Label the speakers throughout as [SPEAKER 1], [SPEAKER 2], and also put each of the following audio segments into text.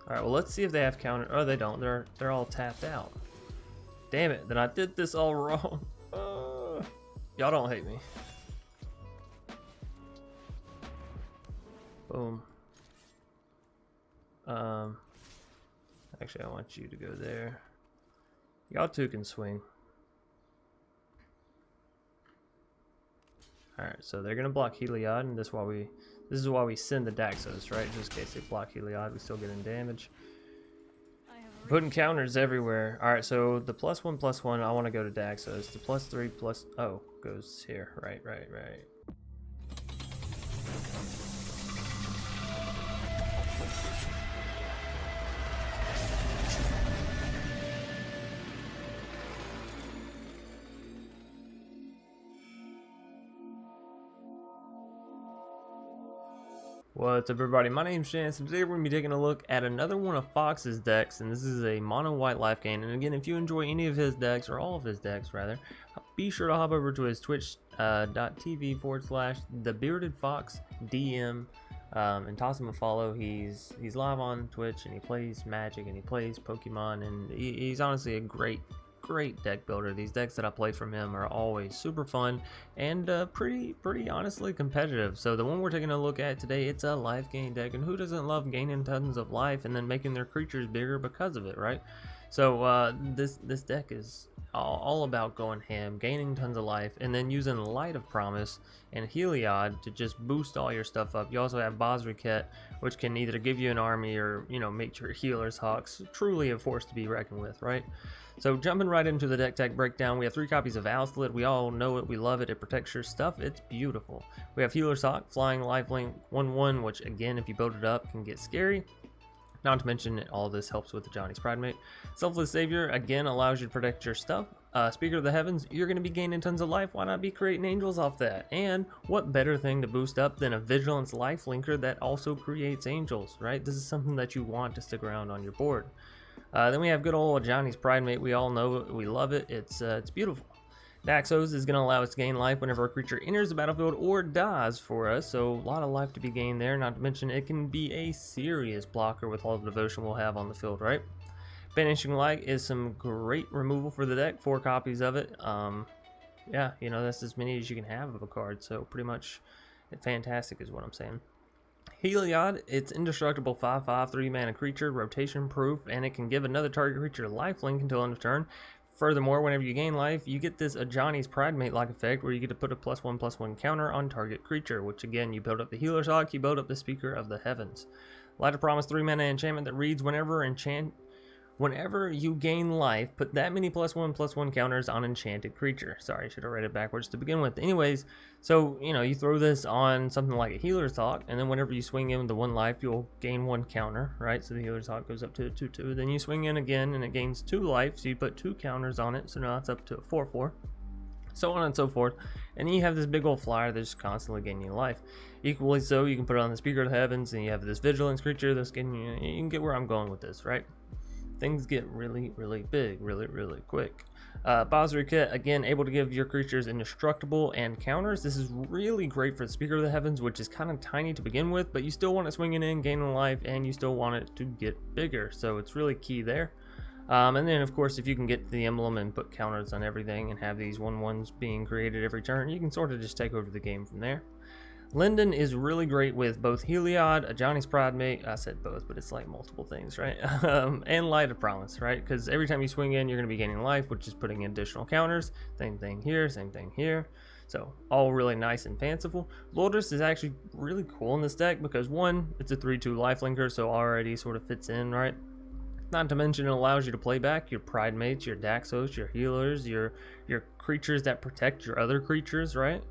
[SPEAKER 1] Alright, well let's see if they have counter. Oh, they don't. They're all tapped out. Damn it, then I did this all wrong. Y'all don't hate me. Boom. Actually I want you to go there. Y'all two can swing. Alright, so they're gonna block Heliod, and this is why we send the Daxos, right? Just in case they block Heliod, we still get in damage. Putting counters everywhere. Alright, so the +1/+1, I want to go to Daxos. The +3/+, oh, goes here. Right. What's up everybody, my name's Chance, and today we're going to be taking a look at another one of Fox's decks, and this is a Mono White Lifegain. And again, if you enjoy any of his decks, or all of his decks rather, be sure to hop over to his twitch.tv/TheBeardedFoxDM and toss him a follow. He's live on Twitch, and he plays Magic, and he plays Pokemon, and he's honestly a great deck builder. These decks that I play from him are always super fun and pretty honestly competitive. So the one we're taking a look at today, it's a life gain deck, and who doesn't love gaining tons of life and then making their creatures bigger because of it, right? So this deck is all about going ham, gaining tons of life, and then using Light of Promise and Heliod to just boost all your stuff up. You also have Basriket, which can either give you an army or, you know, make your healers hawks truly a force to be reckoned with, right? So jumping right into the deck tech breakdown, we have 3 copies of Alseid. We all know it, we love it, it protects your stuff, it's beautiful. We have Healer's Hawk, Flying Lifelink 1/1, which again, if you build it up, can get scary. Not to mention, all this helps with Ajani's Pridemate. Selfless Savior, again, allows you to protect your stuff. Speaker of the Heavens, you're going to be gaining tons of life. Why not be creating angels off that? And what better thing to boost up than a Vigilance Lifelinker that also creates angels, right? This is something that you want to stick around on your board. Then we have good old Ajani's Pridemate. We all know it, we love it. It's beautiful. Daxos is going to allow us to gain life whenever a creature enters the battlefield or dies for us, so a lot of life to be gained there. Not to mention, it can be a serious blocker with all the devotion we'll have on the field, right? Banishing Light is some great removal for the deck, 4 copies of it. Yeah, you know, that's as many as you can have of a card, so pretty much fantastic is what I'm saying. Heliod, it's indestructible 5/5 3-mana creature, rotation proof, and it can give another target creature lifelink until end of turn. Furthermore, whenever you gain life, you get this Ajani's Pridemate-like effect where you get to put a +1/+1 counter on target creature, which again, you build up the Healer's Hawk, you build up the Speaker of the Heavens. Light of Promise 3-mana enchantment that reads whenever you gain life, put that many +1/+1 counters on enchanted creature. Sorry, I should have read it backwards to begin with. Anyways, so, you know, you throw this on something like a Healer's Hawk, and then whenever you swing in with the 1 life, you'll gain 1 counter, right? So the Healer's Hawk goes up to a 2/2. Then you swing in again, and it gains 2 life, so you put 2 counters on it, so now it's up to a 4/4. So on and so forth. And then you have this big old flyer that's just constantly gaining life. Equally so, you can put it on the Speaker of the Heavens, and you have this Vigilance creature that's getting you can get where I'm going with this, right? Things get really big, really quick. Basriket, again, able to give your creatures indestructible and counters. This is really great for the Speaker of the Heavens, which is kind of tiny to begin with, but you still want it swinging in, gaining life, and you still want it to get bigger, so it's really key there. And then, of course, if you can get the emblem and put counters on everything and have these 1/1s being created every turn, you can sort of just take over the game from there. Linden is really great with both Heliod, Ajani's Pridemate, I said both, but it's like multiple things, right? And Light of Promise, right? Because every time you swing in, you're going to be gaining life, which is putting in additional counters. Same thing here, same thing here. So, all really nice and fanciful. Lourdes is actually really cool in this deck because, 1, it's a 3/2 lifelinker, so already sort of fits in, right? Not to mention, it allows you to play back your Pridemates, your Daxos, your healers, your creatures that protect your other creatures, right?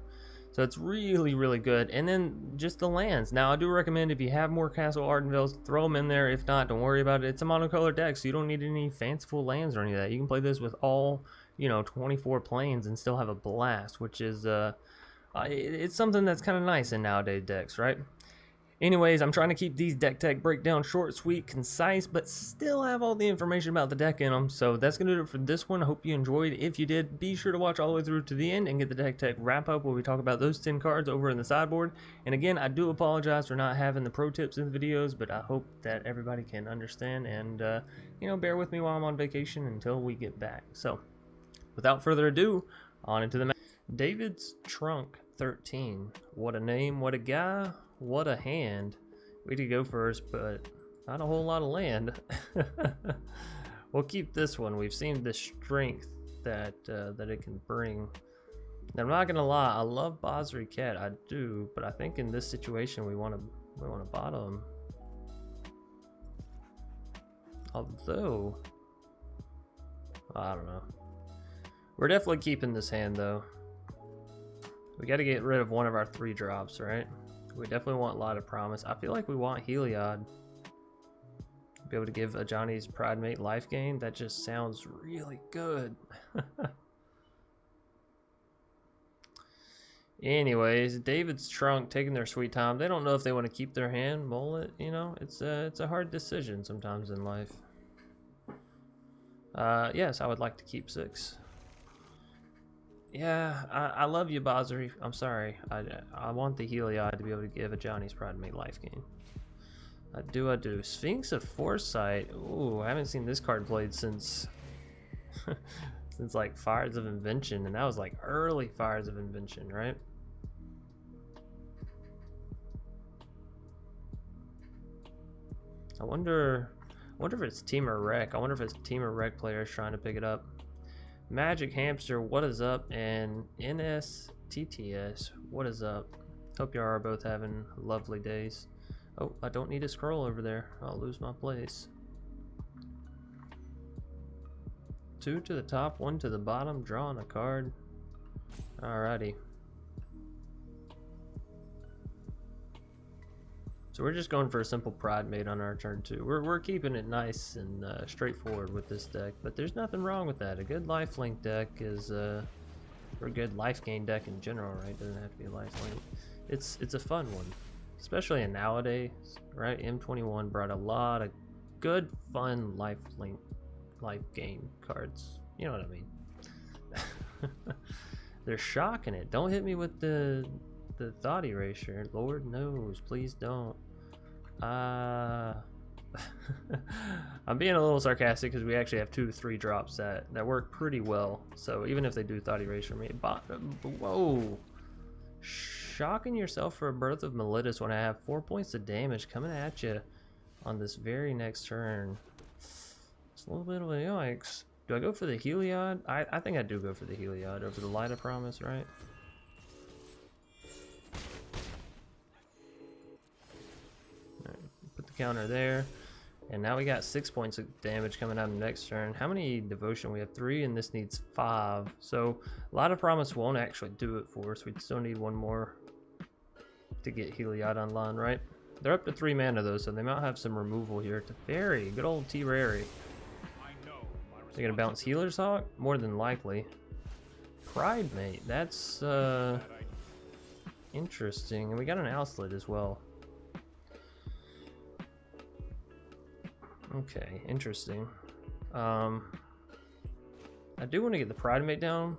[SPEAKER 1] So it's really good. And then just the lands. Now I do recommend, if you have more Castle Ardenvales, throw them in there. If not, don't worry about it. It's a monocolor deck, so you don't need any fanciful lands or any of that. You can play this with all, you know, 24 planes and still have a blast, which is it's something that's kind of nice in nowadays decks, right? Anyways, I'm trying to keep these deck tech breakdowns short, sweet, concise, but still have all the information about the deck in them. So that's going to do it for this one. I hope you enjoyed. If you did, be sure to watch all the way through to the end and get the deck tech wrap up where we talk about those 10 cards over in the sideboard. And again, I do apologize for not having the pro tips in the videos, but I hope that everybody can understand and, you know, bear with me while I'm on vacation until we get back. So without further ado, on into the match. David's Trunk 13. What a name, what a guy. What a hand. We did go first, but not a whole lot of land. We'll keep this one. We've seen the strength that that it can bring. Now, I'm not gonna lie, I love Bosri Cat, I do, but I think in this situation we want to bottom. Although, I don't know. We're definitely keeping this hand though. We got to get rid of one of our 3 drops, right? We definitely want a lot of promise. I feel like we want Heliod. Be able to give Ajani's Pridemate Lifegain. That just sounds really good. Anyways, David's Trunk taking their sweet time. They don't know if they want to keep their hand, mull it. You know, it's a hard decision sometimes in life. Yes, I would like to keep 6. Yeah, I love you, Bosri. I'm sorry. I want the Heliod to be able to give Ajani's Pridemate Lifegain. I do. Sphinx of Foresight. Ooh, I haven't seen this card played since since like Fires of Invention, and that was like early Fires of Invention, right? I wonder if it's Team or Wreck. I wonder if it's Team or Wreck players trying to pick it up. Magic Hamster, what is up? And NSTTS, what is up? Hope you are both having lovely days. Oh, I don't need to scroll over there. I'll lose my place. 2 to the top, 1 to the bottom, drawing a card. Alrighty. So we're just going for a simple Pridemate on our turn 2. We're keeping it nice and straightforward with this deck, but there's nothing wrong with that. A good lifelink deck is or a good life gain deck in general, right? Doesn't have to be a lifelink. It's a fun one, especially in nowadays, right? M21 brought a lot of good, fun lifelink, life gain cards. You know what I mean? They're shocking it. Don't hit me with the thought erasure. Lord knows, please don't. I'm being a little sarcastic because we actually have 2 to 3 drops that work pretty well. So even if they do thought erasure me, whoa, shocking yourself for a Birth of Melitus when I have 4 points of damage coming at you on this very next turn. It's a little bit of a yikes. Do I go for the Heliod? I think I do go for the Heliod over the Light of Promise, right? Counter there, and now we got 6 points of damage coming out of the next turn. How many devotion? We have 3, and this needs 5. So Light of Promise won't actually do it for us. We still need 1 more to get Heliod online, right? They're up to 3 mana though, so they might have some removal here. To Fairy, good old T-Rary. They're gonna bounce Healer's Hawk? More than likely. Pridemate, that's interesting. And we got an Alseid as well. Okay, interesting. I do want to get the Pridemate down.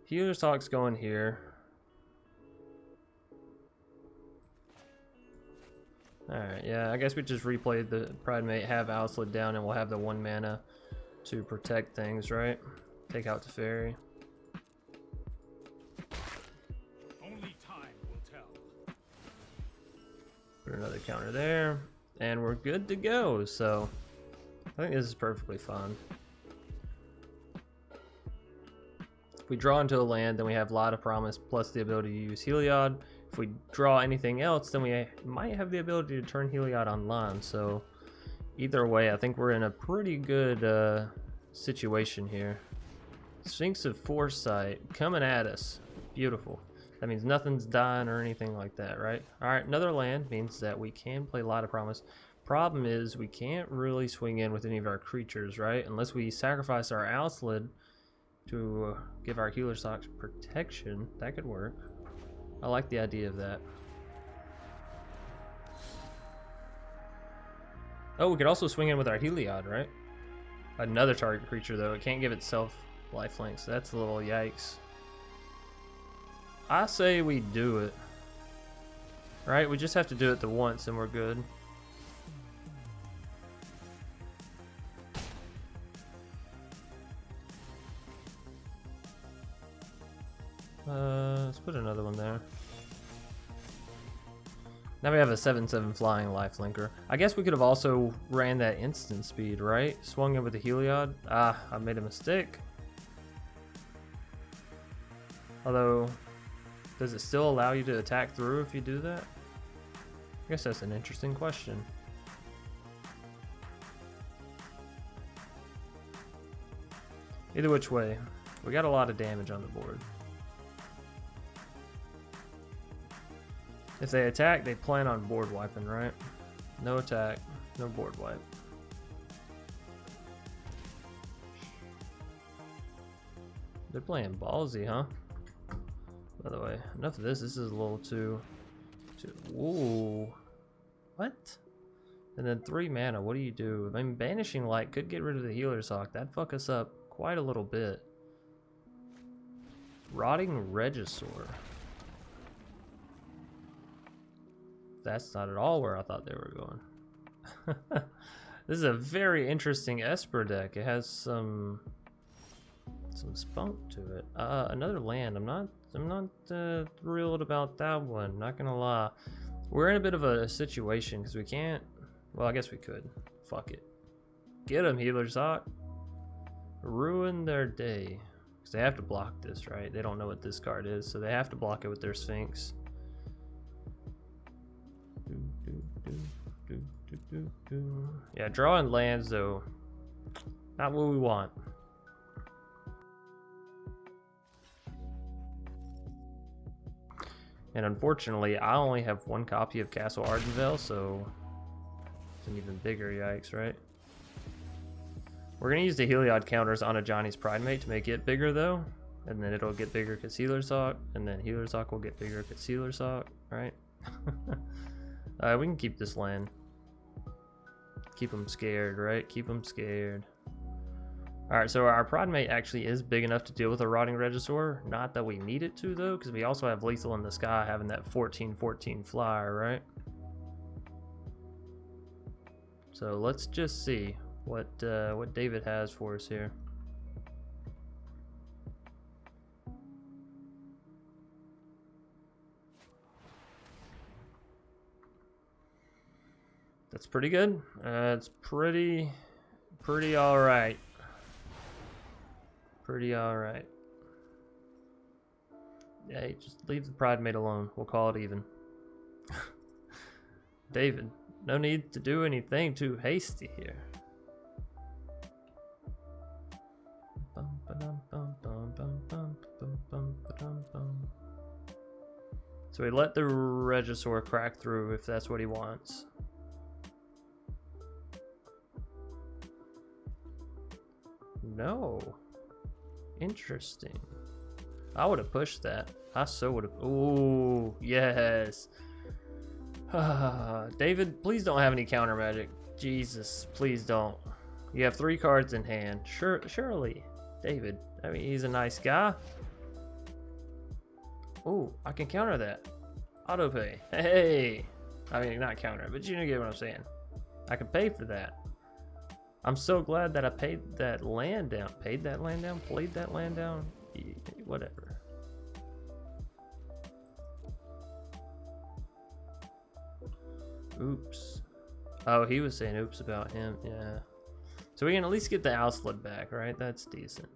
[SPEAKER 1] Healer's Hawk's going here. Alright, yeah, I guess we just replayed the Pridemate, have Alseid down, and we'll have the 1 mana to protect things, right? Take out the Fairy. Put another counter there, and we're good to go. So I think this is perfectly fine. If we draw into a land, then we have Light of Promise plus the ability to use Heliod. If we draw anything else, then we might have the ability to turn Heliod online. So either way, I think we're in a pretty good situation here. Sphinx of Foresight coming at us. Beautiful. That means nothing's dying or anything like that, right? Alright, another land means that we can play Light of Promise. Problem is, we can't really swing in with any of our creatures, right? Unless we sacrifice our Alseid to give our Healer's Hawk protection. That could work. I like the idea of that. Oh, we could also swing in with our Heliod, right? Another target creature, though. It can't give itself lifelink, so that's a little yikes. I say we do it. Right? We just have to do it the once and we're good. Let's put another one there. Now we have a 7/7 flying lifelinker. I guess we could have also ran that instant speed, right? Swung in with the Heliod. Ah, I made a mistake. Although, does it still allow you to attack through if you do that? I guess that's an interesting question. Either which way, we got a lot of damage on the board. If they attack, they plan on board wiping, right? No attack, no board wipe. They're playing ballsy, huh? By the way, enough of this. This is a little too... Ooh. What? And then 3 mana, what do you do? I mean, Banishing Light could get rid of the Healer's Hawk. That'd fuck us up quite a little bit. Rotting Regisaur. That's not at all where I thought they were going. This is a very interesting Esper deck. It has some spunk to it. Another land. I'm not thrilled about that one. Not gonna lie. We're in a bit of a situation because we can't. Well, I guess we could. Fuck it. Get them, Healer's Hawk. Ruin their day. Because they have to block this, right? They don't know what this card is, so they have to block it with their Sphinx. Yeah, drawing lands though, not what we want. And unfortunately, I only have 1 copy of Castle Ardenvale, so it's an even bigger yikes, right? We're gonna use the Heliod counters on Ajani's Pridemate to make it bigger though, and then it'll get bigger because Healer's Hawk, and then Healer's Hawk will get bigger because Healer's Hawk, right? We can keep this land. Keep them scared, right? Keep them scared. Alright, so our Pridemate actually is big enough to deal with a Rotting Regisaur. Not that we need it to, though, because we also have Lethal in the Sky having that 14/14 flyer, right? So let's just see what David has for us here. That's pretty good. It's pretty alright. Pretty alright. Yeah, just leave the Pridemate alone. We'll call it even. David, no need to do anything too hasty here. So we let the Regisaur crack through if that's what he wants. No. Interesting. I would have pushed that. I so would have. Ooh, yes. David, please don't have any counter magic. Jesus, please don't. You have 3 cards in hand. Surely. David, I mean, he's a nice guy. Ooh, I can counter that. Autopay. Hey. I mean, not counter it, but you get what I'm saying. I can pay for that. I'm so glad that I paid that land down. Paid that land down? Played that land down? Whatever. Oops. Oh, he was saying oops about him. Yeah. So we can at least get the Alseid back, right? That's decent.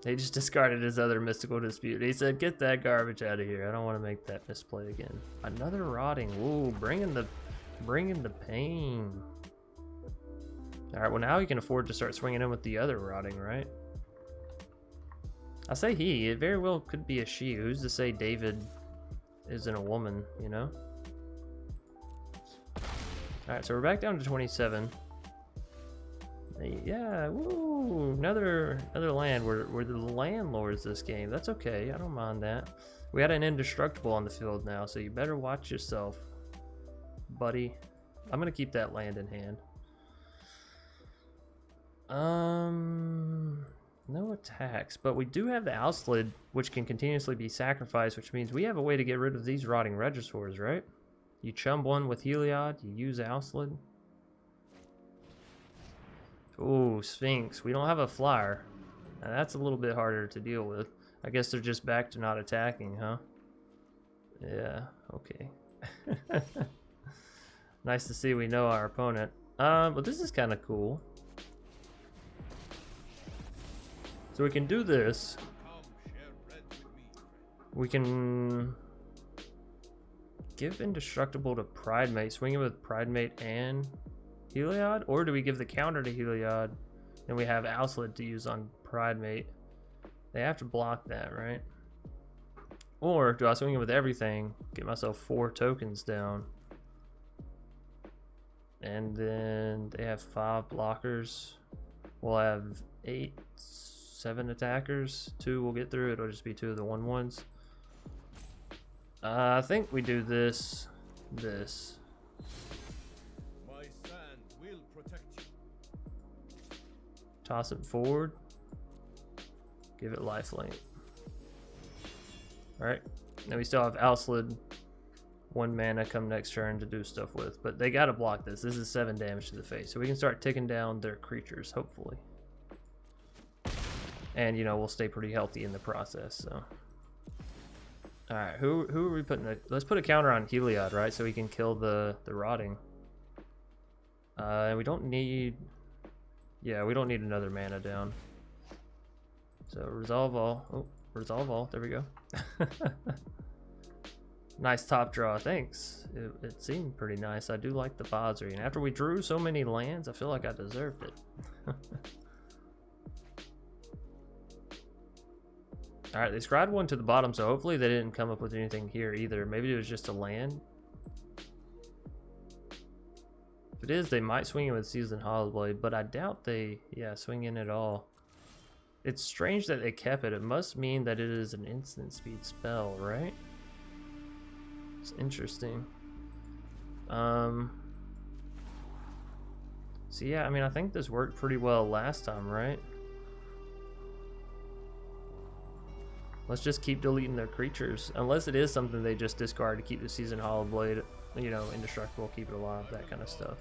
[SPEAKER 1] He just discarded his other mystical dispute. He said, get that garbage out of here. I don't want to make that misplay again. Another rotting. Ooh, bringing the pain. Alright, well now you can afford to start swinging in with the other rotting, right? I say he, it very well could be a she. Who's to say David isn't a woman, you know? Alright, so we're back down to 27. Yeah, woo! Another land. We're the landlords this game. That's okay. I don't mind that. We had an indestructible on the field now, so you better watch yourself, buddy. I'm gonna keep that land in hand. No attacks, but we do have the Alseid, which can continuously be sacrificed, which means we have a way to get rid of these rotting Regisaurs, right? You chum one with Heliod, you use Alseid. Ooh, Sphinx. We don't have a flyer. Now that's a little bit harder to deal with. I guess they're just back to not attacking, huh? Yeah, okay. Nice to see we know our opponent. But this is kind of cool. So we can do this. We can give Indestructible to Pridemate, swing it with Pridemate and Heliod, or do we give the counter to Heliod and we have Alseid to use on Pridemate? They have to block that, right? Or do I swing it with everything, get myself 4 tokens down, and then they have 5 blockers. We'll have 7 attackers. 2 will get through. It'll just be 2 of the 1/1s. I think we do this.
[SPEAKER 2] My sand will protect you.
[SPEAKER 1] Toss it forward. Give it lifelink. Alright. Now we still have Alseid, 1 mana come next turn to do stuff with. But they gotta block this. This is 7 damage to the face. So we can start ticking down their creatures, hopefully. And, you know, we'll stay pretty healthy in the process, so. Alright, who are we putting? Let's put a counter on Heliod, right? So we can kill the rotting. We don't need... Yeah, we don't need another mana down. So resolve all. Oh, resolve all. There we go. Nice top draw. Thanks. It seemed pretty nice. I do like the Bozri. And after we drew so many lands, I feel like I deserved it. Alright, they scribed 1 to the bottom, so hopefully they didn't come up with anything here either. Maybe it was just a land. If it is, they might swing it with Seasoned Hollowblade, but I doubt they, swing in at all. It's strange that they kept it. It must mean that it is an instant speed spell, right? It's interesting. So yeah, I mean, I think this worked pretty well last time, right? Let's just keep deleting their creatures. Unless it is something they just discard to keep the Seasoned Hollowblade, you know, indestructible, keep it alive, that kind of stuff.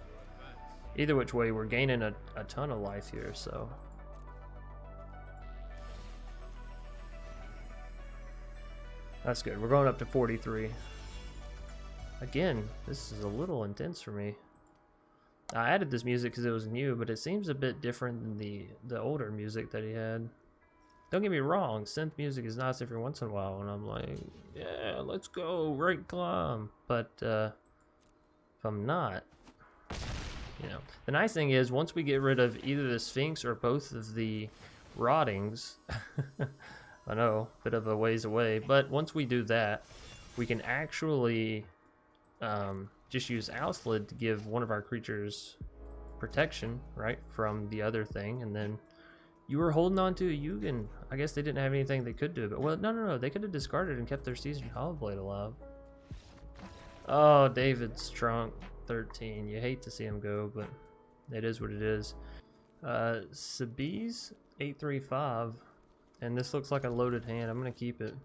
[SPEAKER 1] Either which way, we're gaining a ton of life here, so. That's good. We're going up to 43. Again, this is a little intense for me. I added this music because it was new, but it seems a bit different than the older music that he had. Don't get me wrong, synth music is nice every once in a while, and I'm like, yeah, let's go, right climb. But if I'm not, you know. The nice thing is, once we get rid of either the Sphinx or both of the Rottings, I know, bit of a ways away, but once we do that, we can actually just use Alseid to give one of our creatures protection, right, from the other thing, and then you were holding on to a Yugen. I guess they didn't have anything they could do, but well, no, they could have discarded and kept their Seasoned Hollowblade alive. Oh, David's trunk 13. You hate to see him go, but it is what it is. Sabiz 835, and this looks like a loaded hand. I'm gonna keep it,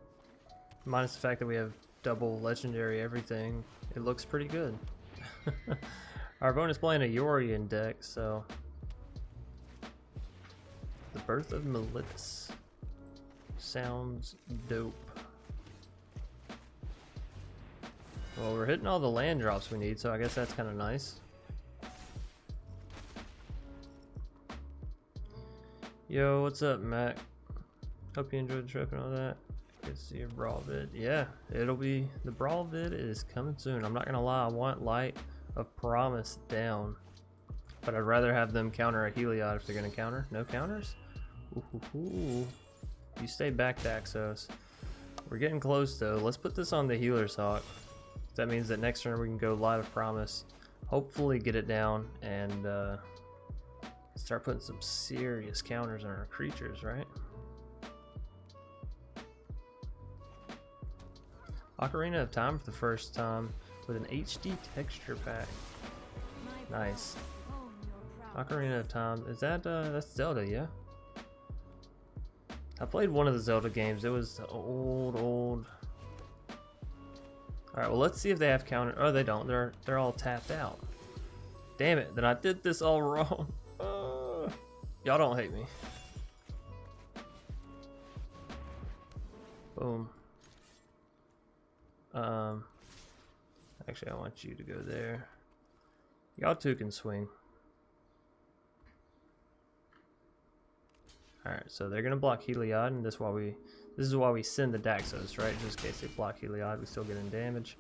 [SPEAKER 1] minus the fact that we have double legendary everything. It looks pretty good. Our opponent's playing a Yorion deck, so. The Birth of Melitus. Sounds dope. Well, we're hitting all the land drops we need, so I guess that's kind of nice. Yo, what's up, Mac? Hope you enjoyed the trip and all that. Good to see your Brawl vid. Yeah, it'll be, the Brawl vid is coming soon. I'm not gonna lie, I want Light of Promise down. But I'd rather have them counter a Heliod if they're gonna counter. No counters? Ooh. You stay back, Daxos. We're getting close though. Let's put this on the Healer's Hawk. That means that next turn we can go Light of Promise. Hopefully get it down and Start putting some serious counters on our creatures, right? Ocarina of Time for the first time with an HD texture pack. Nice. Ocarina of Time, is that that's Zelda, yeah? I played one of the Zelda games. It was old. All right, well, let's see if they have counter. Oh, they don't. They're all tapped out. Damn it! Then I did this all wrong. Y'all don't hate me. Boom. Actually, I want you to go there. Y'all two can swing. Alright, so they're gonna block Heliod, and this is why we send the Daxos, right? Just in case they block Heliod, we still get in damage.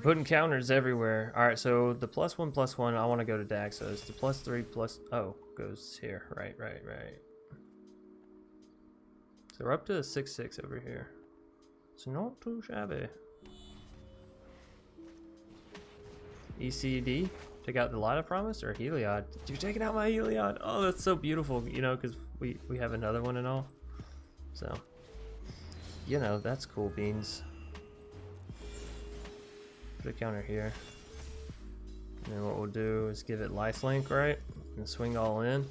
[SPEAKER 1] Putting counters everywhere. Alright, so the +1/+1, I want to go to Daxos. The +3/+, oh, goes here. Right. So we're up to a 6/6 over here. It's not too shabby. ECD, take out the Light of Promise or Heliod? You're taking out my Heliod. Oh, that's so beautiful, you know, because we have another one and all. So, you know, that's cool beans. Put a counter here. And then what we'll do is give it lifelink, right? And swing all in.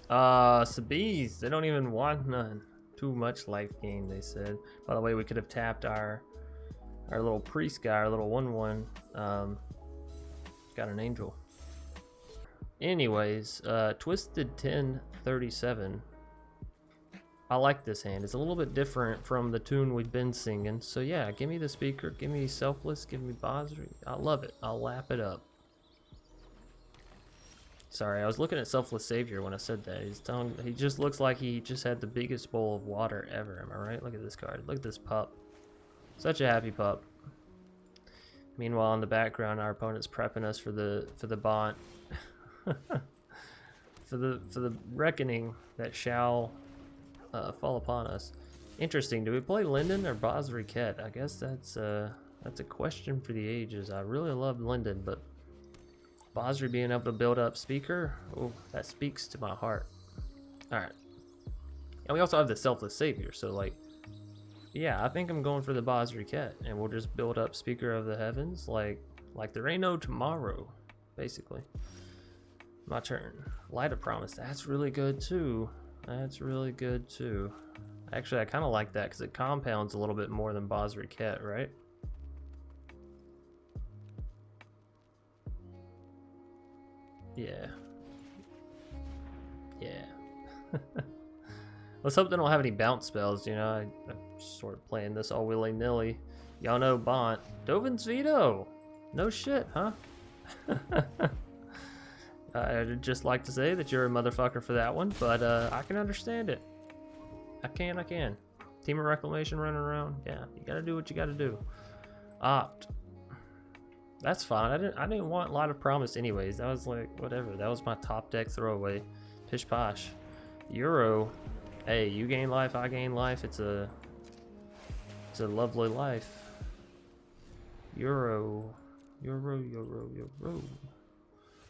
[SPEAKER 1] Sabees, they don't even want none. Too much life gain, they said. By the way, we could have tapped our little priest guy, our little 1/1. Got an angel. Anyways, Twisted 1037. I like this hand. It's a little bit different from the tune we've been singing. So yeah, give me the speaker, give me Selfless, give me Bosri. I love it. I'll lap it up. Sorry, I was looking at Selfless Savior when I said that. He just looks like he just had the biggest bowl of water ever. Am I right? Look at this card. Look at this pup. Such a happy pup. Meanwhile, in the background, our opponent's prepping us for the bond, for the reckoning that shall fall upon us. Interesting. Do we play Linden or Bosri Ket? I guess that's a question for the ages. I really love Linden, but Bosri being able to build up speaker, oh, that speaks to my heart. All right, and we also have the Selfless Savior, so like. Yeah, I think I'm going for the Bosri Ket, and we'll just build up Speaker of the Heavens like there ain't no tomorrow, basically. My turn. Light of Promise. That's really good too. Actually, I kind of like that because it compounds a little bit more than Bosri Ket, right? Yeah. Let's hope they don't have any bounce spells, you know. I'm sort of playing this all willy-nilly. Y'all know Bont. Dovin's Veto! No shit, huh? I'd just like to say that you're a motherfucker for that one, but I can understand it. I can. Team of Reclamation running around. Yeah, you gotta do what you gotta do. Opt. That's fine. I didn't want Light of Promise anyways. That was like, whatever. That was my top deck throwaway. Pish posh. Euro. Hey, you gain life, I gain life. It's a lovely life. Euro.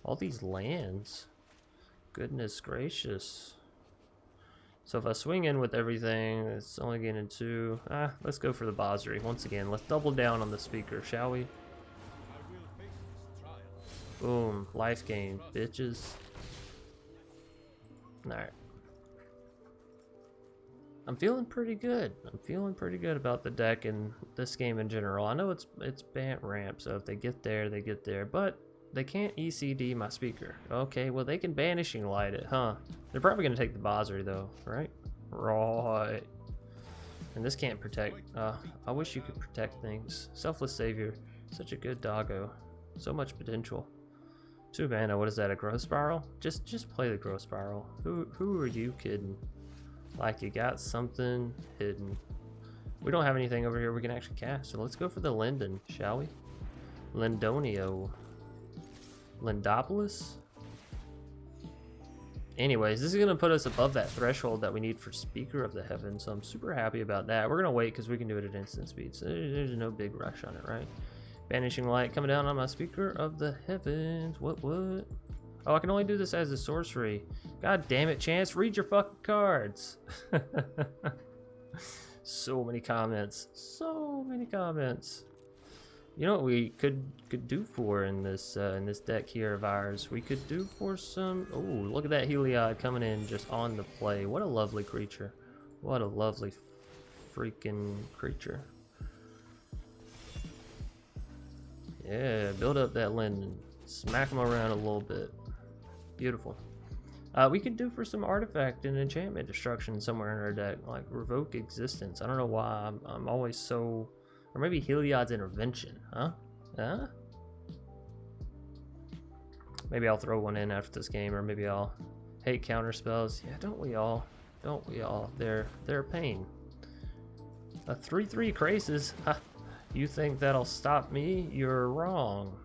[SPEAKER 1] All these lands. Goodness gracious. So if I swing in with everything, it's only getting 2. Let's go for the Bosri. Once again, let's double down on the speaker, shall we? Boom. Life gain, bitches. Alright. I'm feeling pretty good. About the deck and this game in general. I know it's Bant ramp, so if they get there, they get there. But they can't ECD my speaker. Okay, well they can Banishing Light it, huh? They're probably gonna take the Bosri though, right? Right. And this can't protect. I wish you could protect things. Selfless Savior, such a good doggo. So much potential. 2 mana. What is that? A Growth Spiral? Just play the Growth Spiral. Who are you kidding? Like you got something hidden. We don't have anything over here we can actually cast, so let's go for the Linden, shall we? Lindonio. Lindopolis? Anyways, this is going to put us above that threshold that we need for Speaker of the Heavens, so I'm super happy about that. We're going to wait because we can do it at instant speed, so there's no big rush on it, right? Banishing Light coming down on my Speaker of the Heavens. What? Oh, I can only do this as a sorcery. God damn it, Chance, read your fucking cards. So many comments. So many comments. You know what we could do for in this deck here of ours? We could do for some... Oh, look at that Heliod coming in just on the play. What a lovely creature. What a lovely freaking creature. Yeah, build up that Linden. Smack them around a little bit. Beautiful. We could do for some artifact and enchantment destruction somewhere in our deck, like Revoke Existence. I don't know why I'm always so... Or maybe Heliod's Intervention, huh? Huh? Maybe I'll throw one in after this game, or maybe I'll hate counter spells. Yeah, don't we all? Don't we all? They're a pain. A 3/3 Krasis. Ha! You think that'll stop me? You're wrong.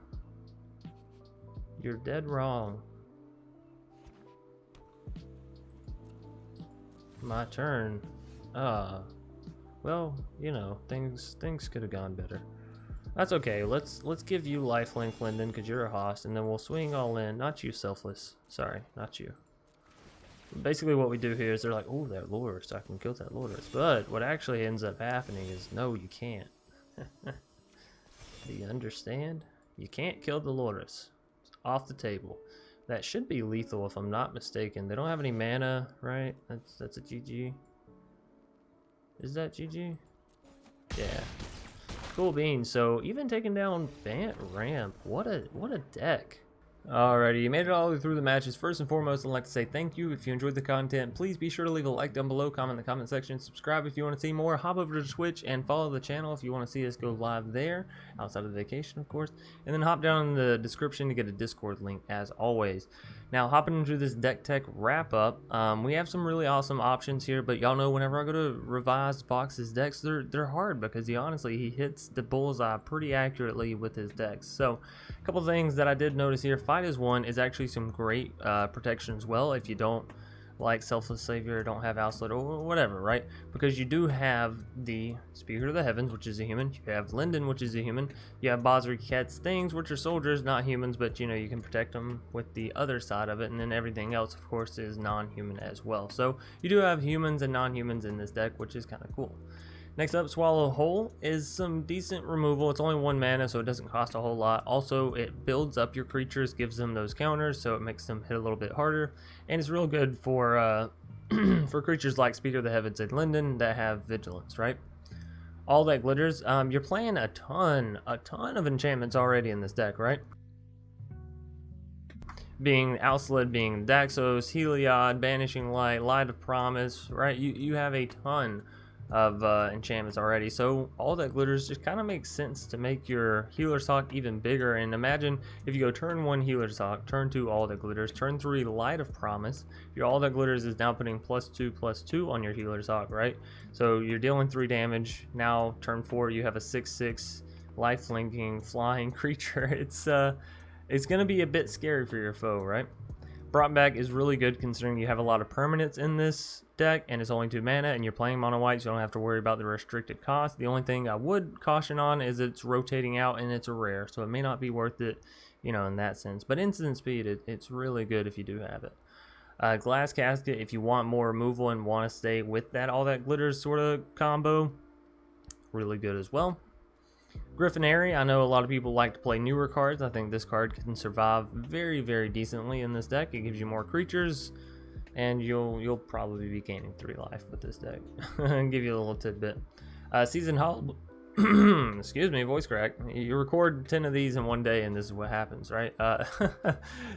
[SPEAKER 1] You're dead wrong. My turn. Well, you know, things could have gone better. That's okay. Let's give you lifelink, Linden, because you're a host, and then we'll swing all in. Not you, Selfless. Sorry, not you. Basically, what we do here is they're like, "Oh, that Lourdes, I can kill that Lourdes." But what actually ends up happening is, no, you can't. Do you understand? You can't kill the Lourdes. It's off the table. That should be lethal if I'm not mistaken. They don't have any mana, right? That's a GG. Is that GG? Yeah. Cool beans. So even taking down Bant Ramp, what a deck. Alrighty, you made it all the way through the matches. First and foremost, I'd like to say thank you. If you enjoyed the content, please be sure to leave a like down below, comment in the comment section, subscribe if you want to see more, hop over to Twitch and follow the channel if you want to see us go live there, outside of the vacation, of course. And then hop down in the description to get a Discord link, as always. Now, hopping into this deck tech wrap-up, we have some really awesome options here, but y'all know whenever I go to revise Fox's decks, they're hard because he hits the bullseye pretty accurately with his decks. So, a couple things that I did notice here. Fight as one is actually some great protection as well if you don't like Selfless Savior, don't have Alseid, or whatever, right? Because you do have the Speaker of the Heavens, which is a human. You have Linden, which is a human. You have Bosric Cat's Things, which are soldiers, not humans, but you know, you can protect them with the other side of it, and then everything else, of course, is non-human as well. So you do have humans and non-humans in this deck, which is kind of cool. Next up, Swallow Whole is some decent removal. It's only 1 mana, so it doesn't cost a whole lot. Also, it builds up your creatures, gives them those counters, so it makes them hit a little bit harder. And it's real good for for creatures like Speaker of the Heavens and Linden that have Vigilance, right? All that glitters. You're playing a ton of enchantments already in this deck, right? Being Alseid, being Daxos, Heliod, Banishing Light, Light of Promise, right? You have a ton of enchantments already, so all that glitters just kind of makes sense to make your Healer's Hawk even bigger. And imagine if you go turn 1 Healer's Hawk, turn 2 all that glitters, turn 3 Light of Promise, your all that glitters is now putting +2/+2 on your Healer's Hawk, right? So you're dealing 3 damage. Now turn 4 you have a 6/6 lifelinking flying creature. It's gonna be a bit scary for your foe, right? Brought Back is really good considering you have a lot of permanents in this deck and it's only 2 mana and you're playing mono white, so you don't have to worry about the restricted cost. The only thing I would caution on is it's rotating out and it's a rare, so it may not be worth it, you know, in that sense. But instant speed, it's really good if you do have it. Glass Casket, if you want more removal and want to stay with that all that glitters sort of combo, really good as well. Griffinary, I know a lot of people like to play newer cards. I think this card can survive very, very decently in this deck. It gives you more creatures, and you'll probably be gaining 3 life with this deck. And give you a little tidbit. Season Hollow, excuse me, voice crack. You record 10 of these in one day, and this is what happens, right?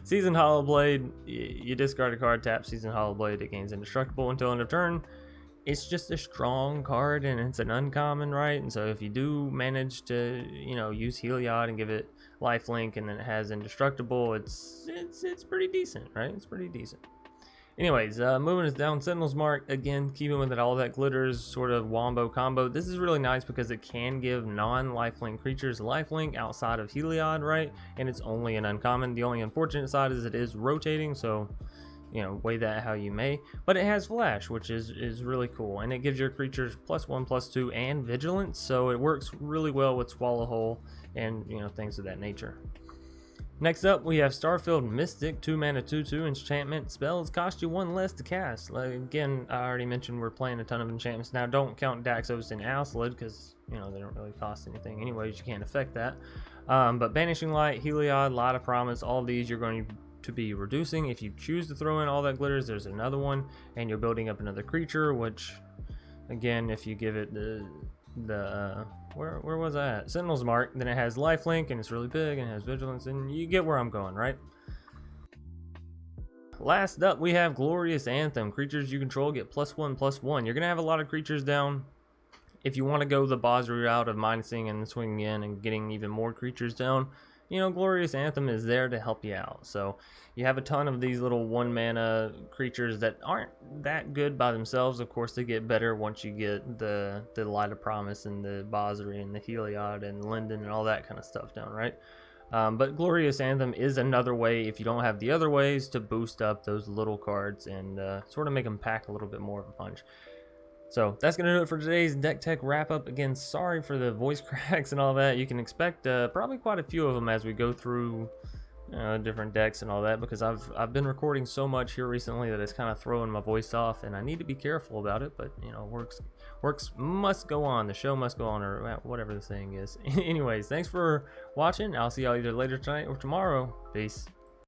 [SPEAKER 1] Season Hollow Blade, you discard a card, tap Season Hollow Blade, it gains indestructible until end of turn. It's just a strong card and it's an uncommon, right? And so if you do manage to, you know, use Heliod and give it lifelink and then it has indestructible, it's pretty decent, right? It's pretty decent. Anyways, moving us down, Sentinel's Mark, again, keeping with it, all that glitters sort of wombo combo. This is really nice because it can give non-lifelink creatures lifelink outside of Heliod, right? And it's only an uncommon. The only unfortunate side is it is rotating, so you know, weigh that how you may, but it has flash, which is really cool, and it gives your creatures +1/+2 and vigilance, so it works really well with Swallow Whole and, you know, things of that nature. Next up, we have Starfield Mystic, 2 mana 2/2 enchantment. Spells cost you 1 less to cast. Like, again, I already mentioned we're playing a ton of enchantments. Now, don't count Daxos and Alseid because, you know, they don't really cost anything anyways. You can't affect that. But Banishing Light, Heliod, Light of Promise, all these you're going to be reducing. If you choose to throw in all that glitters, there's another one, and you're building up another creature, which, again, if you give it the where was I at? Sentinel's Mark, then it has lifelink and it's really big and it has vigilance, and you get where I'm going, right? Last up, we have Glorious Anthem. Creatures you control get +1/+1. You're gonna have a lot of creatures down. If you want to go the Bozri route of minusing and swinging in and getting even more creatures down, you know, Glorious Anthem is there to help you out. So you have a ton of these little 1 mana creatures that aren't that good by themselves. Of course, they get better once you get the Light of Promise and the Bozri and the Heliod and Linden and all that kind of stuff down, right? But Glorious Anthem is another way, if you don't have the other ways, to boost up those little cards and sort of make them pack a little bit more of a punch. So that's going to do it for today's Deck Tech wrap-up. Again, sorry for the voice cracks and all that. You can expect probably quite a few of them as we go through different decks and all that, because I've been recording so much here recently that it's kind of throwing my voice off, and I need to be careful about it. But, you know, works must go on. The show must go on, or whatever the saying is. Anyways, thanks for watching. I'll see y'all either later tonight or tomorrow. Peace.